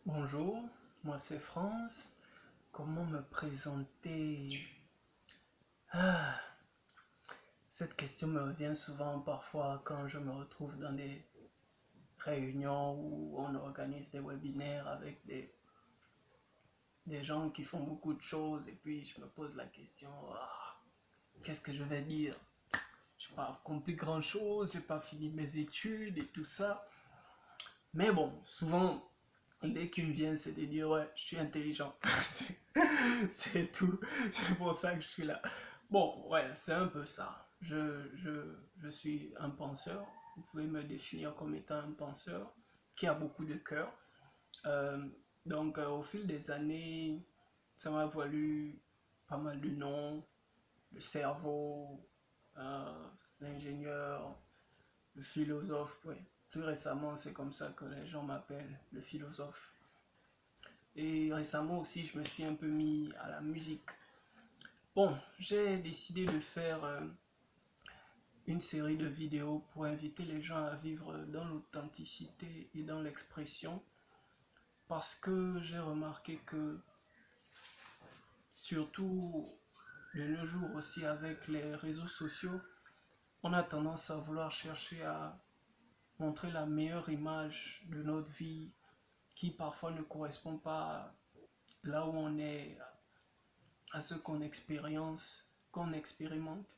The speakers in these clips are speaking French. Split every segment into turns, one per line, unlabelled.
Bonjour, moi c'est France. Comment me présenter? Ah, cette question me revient souvent parfois quand je me retrouve dans des réunions où on organise des webinaires avec des gens qui font beaucoup de choses et puis je me pose la question, qu'est-ce que je vais dire? Je n'ai pas accompli grand-chose, j'ai pas fini mes études et tout ça. Mais bon, souvent, dès qu'il me vient, c'est de dire, ouais, je suis intelligent. C'est tout. C'est pour ça que je suis là. Bon, ouais, c'est un peu ça. Je suis un penseur. Vous pouvez me définir comme étant un penseur qui a beaucoup de cœur. Euh, donc, au fil des années, ça m'a valu pas mal de noms. Le cerveau, euh, l'ingénieur, le philosophe, ouais. Plus récemment, c'est comme ça que les gens m'appellent, le philosophe. Et récemment aussi, je me suis un peu mis à la musique. Bon, j'ai décidé de faire une série de vidéos pour inviter les gens à vivre dans l'authenticité et dans l'expression parce que j'ai remarqué que surtout de nos jours aussi avec les réseaux sociaux, on a tendance à vouloir chercher à montrer la meilleure image de notre vie qui parfois ne correspond pas là où on est, à ce qu'on expérimente,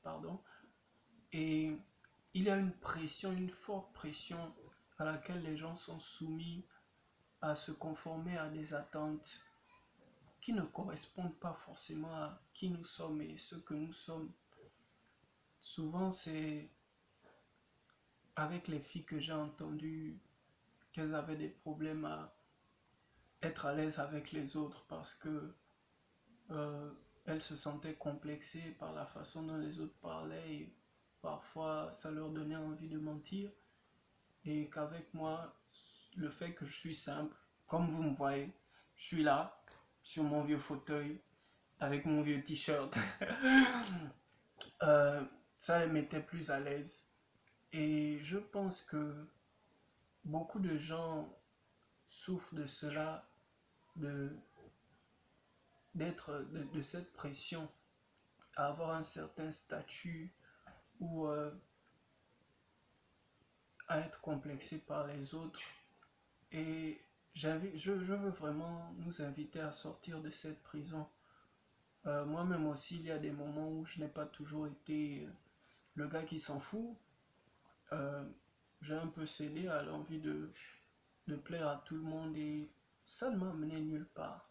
pardon. Et il y a une pression, une forte pression à laquelle les gens sont soumis à se conformer à des attentes qui ne correspondent pas forcément à qui nous sommes et ce que nous sommes. Souvent, c'est avec les filles que j'ai entendu qu'elles avaient des problèmes à être à l'aise avec les autres parce que euh, elles se sentaient complexées par la façon dont les autres parlaient et parfois ça leur donnait envie de mentir. Et qu'avec moi, le fait que je suis simple, comme vous me voyez, je suis là, sur mon vieux fauteuil, avec mon vieux t-shirt, euh, ça les mettait plus à l'aise. Et je pense que beaucoup de gens souffrent de cela, de, de cette pression à avoir un certain statut ou à être complexé par les autres. Et je veux vraiment nous inviter à sortir de cette prison. Moi-même aussi, il y a des moments où je n'ai pas toujours été le gars qui s'en fout. Euh, j'ai un peu cédé à l'envie de plaire à tout le monde et ça ne m'a amené nulle part.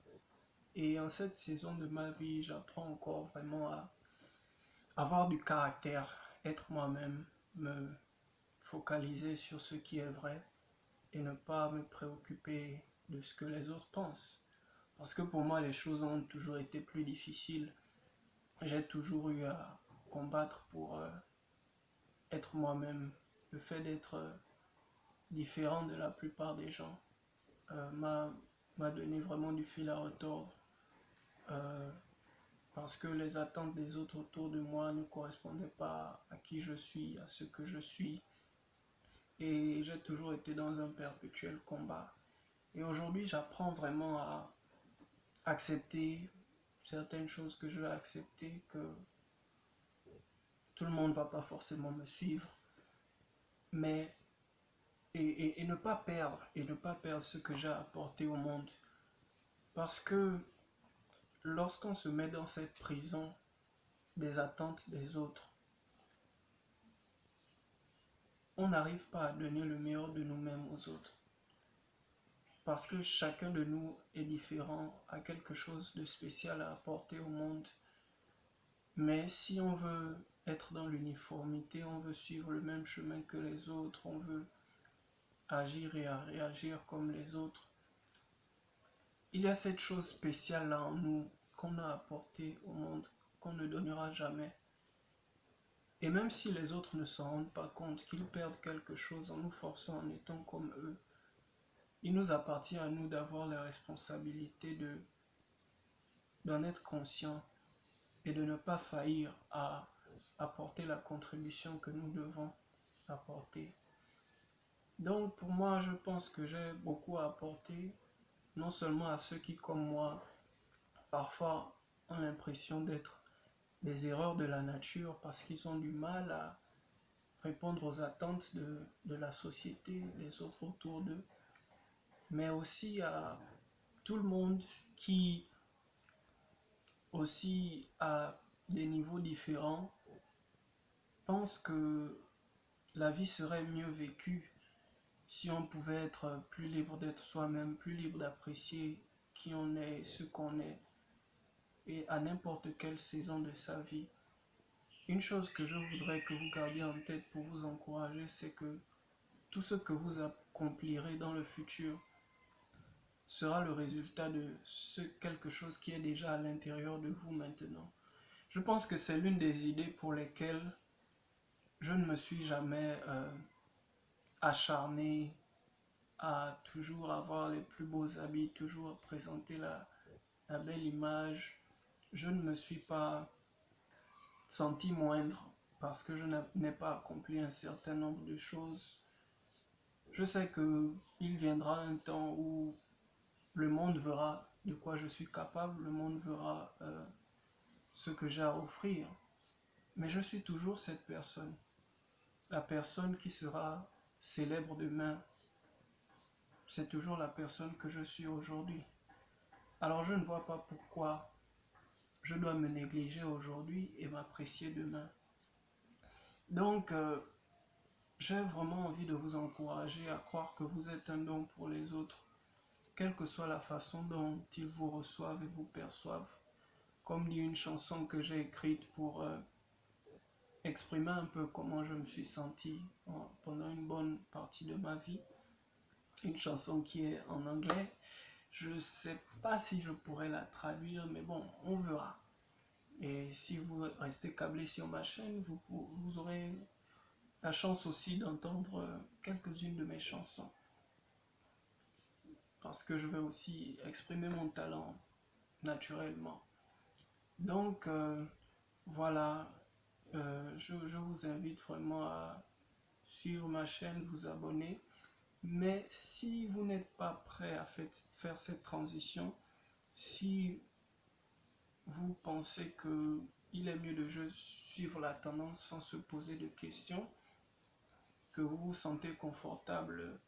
Et en cette saison de ma vie, j'apprends encore vraiment à avoir du caractère, être moi-même, me focaliser sur ce qui est vrai et ne pas me préoccuper de ce que les autres pensent. Parce que pour moi, les choses ont toujours été plus difficiles. J'ai toujours eu à combattre pour être moi-même. Le fait d'être différent de la plupart des gens m'a donné vraiment du fil à retordre. Euh, Parce que les attentes des autres autour de moi ne correspondaient pas à qui je suis, à ce que je suis. Et j'ai toujours été dans un perpétuel combat. Et aujourd'hui, j'apprends vraiment à accepter certaines choses que je vais accepter, que tout le monde ne va pas forcément me suivre, mais et ne pas perdre ce que j'ai apporté au monde. Parce que lorsqu'on se met dans cette prison des attentes des autres, on n'arrive pas à donner le meilleur de nous-mêmes aux autres. Parce que chacun de nous est différent, a quelque chose de spécial à apporter au monde. Mais si on veut être dans l'uniformité, on veut suivre le même chemin que les autres, on veut agir et réagir comme les autres, il y a cette chose spéciale là en nous qu'on a apporté au monde, qu'on ne donnera jamais. Et même si les autres ne s'en rendent pas compte qu'ils perdent quelque chose en nous forçant en étant comme eux, il nous appartient à nous d'avoir la responsabilité d'en être conscient et de ne pas faillir à apporter la contribution que nous devons apporter. Donc pour moi, je pense que j'ai beaucoup à apporter non seulement à ceux qui, comme moi, parfois ont l'impression d'être des erreurs de la nature parce qu'ils ont du mal à répondre aux attentes de la société, des autres autour d'eux, mais aussi à tout le monde qui, aussi à des niveaux différents, pense que la vie serait mieux vécue si on pouvait être plus libre d'être soi-même, plus libre d'apprécier qui on est, ce qu'on est, et à n'importe quelle saison de sa vie. Une chose que je voudrais que vous gardiez en tête pour vous encourager, c'est que tout ce que vous accomplirez dans le futur sera le résultat de quelque chose qui est déjà à l'intérieur de vous maintenant. Je pense que c'est l'une des idées pour lesquelles je ne me suis jamais acharné à toujours avoir les plus beaux habits, toujours présenter la belle image. Je ne me suis pas senti moindre parce que je n'ai pas accompli un certain nombre de choses. Je sais qu'il viendra un temps où le monde verra de quoi je suis capable, le monde verra ce que j'ai à offrir. Mais je suis toujours cette personne, la personne qui sera célèbre demain. C'est toujours la personne que je suis aujourd'hui. Alors je ne vois pas pourquoi je dois me négliger aujourd'hui et m'apprécier demain. Donc, j'ai vraiment envie de vous encourager à croire que vous êtes un don pour les autres, quelle que soit la façon dont ils vous reçoivent et vous perçoivent. Comme dit une chanson que j'ai écrite pour exprimer un peu comment je me suis senti pendant une bonne partie de ma vie. Une chanson qui est en anglais. Je ne sais pas si je pourrais la traduire, mais bon, on verra. Et si vous restez câblé sur ma chaîne, vous aurez la chance aussi d'entendre quelques-unes de mes chansons. Parce que je vais aussi exprimer mon talent naturellement. Donc, voilà, je vous invite vraiment à suivre ma chaîne, vous abonner. Mais si vous n'êtes pas prêt à faire cette transition, si vous pensez qu'il est mieux de suivre la tendance sans se poser de questions, que vous vous sentez confortable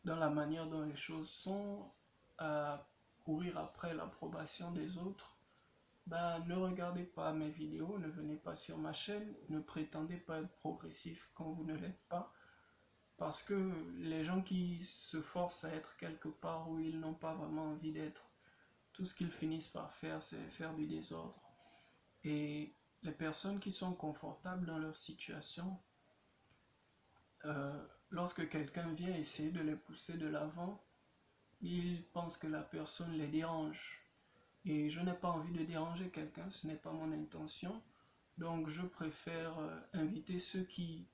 dans la manière dont les choses sont, à courir après l'approbation des autres, bah, ne regardez pas mes vidéos, ne venez pas sur ma chaîne, ne prétendez pas être progressif quand vous ne l'êtes pas, parce que les gens qui se forcent à être quelque part où ils n'ont pas vraiment envie d'être, tout ce qu'ils finissent par faire, c'est faire du désordre. Et les personnes qui sont confortables dans leur situation, lorsque quelqu'un vient essayer de les pousser de l'avant, ils pensent que la personne les dérange. Et je n'ai pas envie de déranger quelqu'un, ce n'est pas mon intention. Donc je préfère inviter ceux qui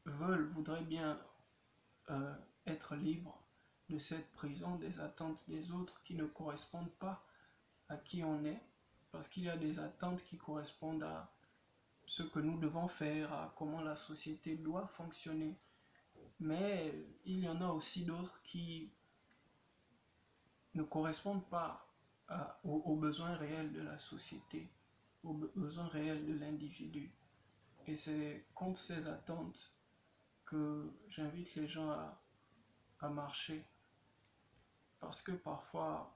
voudraient bien être libres de cette prison, des attentes des autres qui ne correspondent pas à qui on est. Parce qu'il y a des attentes qui correspondent à ce que nous devons faire, à comment la société doit fonctionner. Mais il y en a aussi d'autres qui ne correspondent pas aux besoins réels de la société, aux besoins réels de l'individu. Et c'est contre ces attentes que j'invite les gens à marcher. Parce que parfois,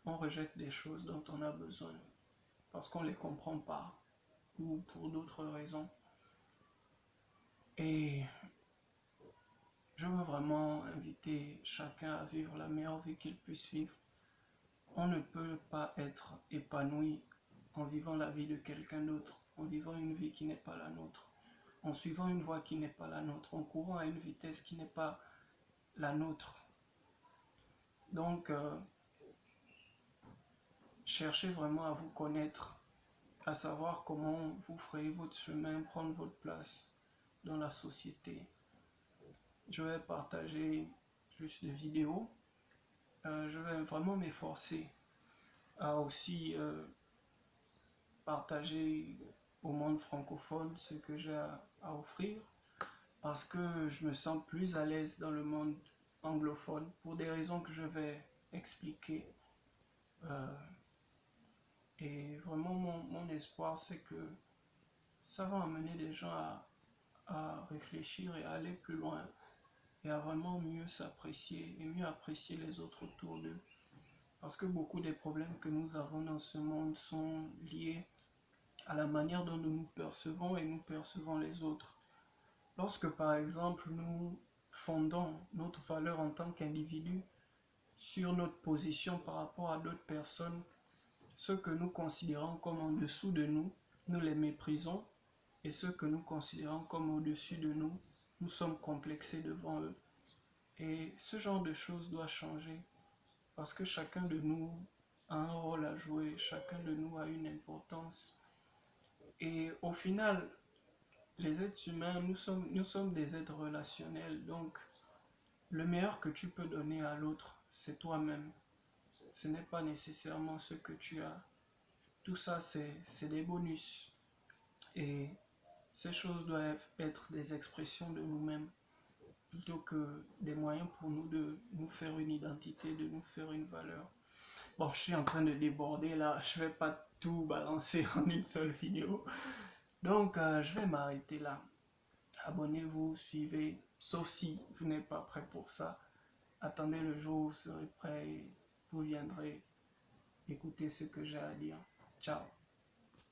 on rejette des choses dont on a besoin, parce qu'on ne les comprend pas, ou pour d'autres raisons. Et je veux vraiment inviter chacun à vivre la meilleure vie qu'il puisse vivre. On ne peut pas être épanoui en vivant la vie de quelqu'un d'autre, en vivant une vie qui n'est pas la nôtre, en suivant une voie qui n'est pas la nôtre, en courant à une vitesse qui n'est pas la nôtre. Donc, cherchez vraiment à vous connaître, à savoir comment vous ferez votre chemin, prendre votre place dans la société. Je vais partager juste des vidéos. Je vais vraiment m'efforcer à aussi partager au monde francophone ce que j'ai à offrir, parce que je me sens plus à l'aise dans le monde anglophone pour des raisons que je vais expliquer. Et vraiment, mon espoir, c'est que ça va amener des gens à réfléchir et à aller plus loin et à vraiment mieux s'apprécier et mieux apprécier les autres autour d'eux. Parce que beaucoup des problèmes que nous avons dans ce monde sont liés à la manière dont nous nous percevons et nous percevons les autres. Lorsque par exemple nous fondons notre valeur en tant qu'individu sur notre position par rapport à d'autres personnes, ceux que nous considérons comme en dessous de nous, nous les méprisons, et ceux que nous considérons comme au-dessus de nous, nous sommes complexés devant eux. Et ce genre de choses doit changer, parce que chacun de nous a un rôle à jouer, chacun de nous a une importance. Et au final, les êtres humains, nous sommes des êtres relationnels, donc le meilleur que tu peux donner à l'autre, c'est toi-même. Ce n'est pas nécessairement ce que tu as. Tout ça, c'est des bonus. Et ces choses doivent être des expressions de nous-mêmes, plutôt que des moyens pour nous de nous faire une identité, de nous faire une valeur. Bon, je suis en train de déborder là, je vais pas tout balancer en une seule vidéo. Donc, je vais m'arrêter là. Abonnez-vous, suivez, sauf si vous n'êtes pas prêt pour ça. Attendez le jour où vous serez prêt et vous viendrez écouter ce que j'ai à dire. Ciao.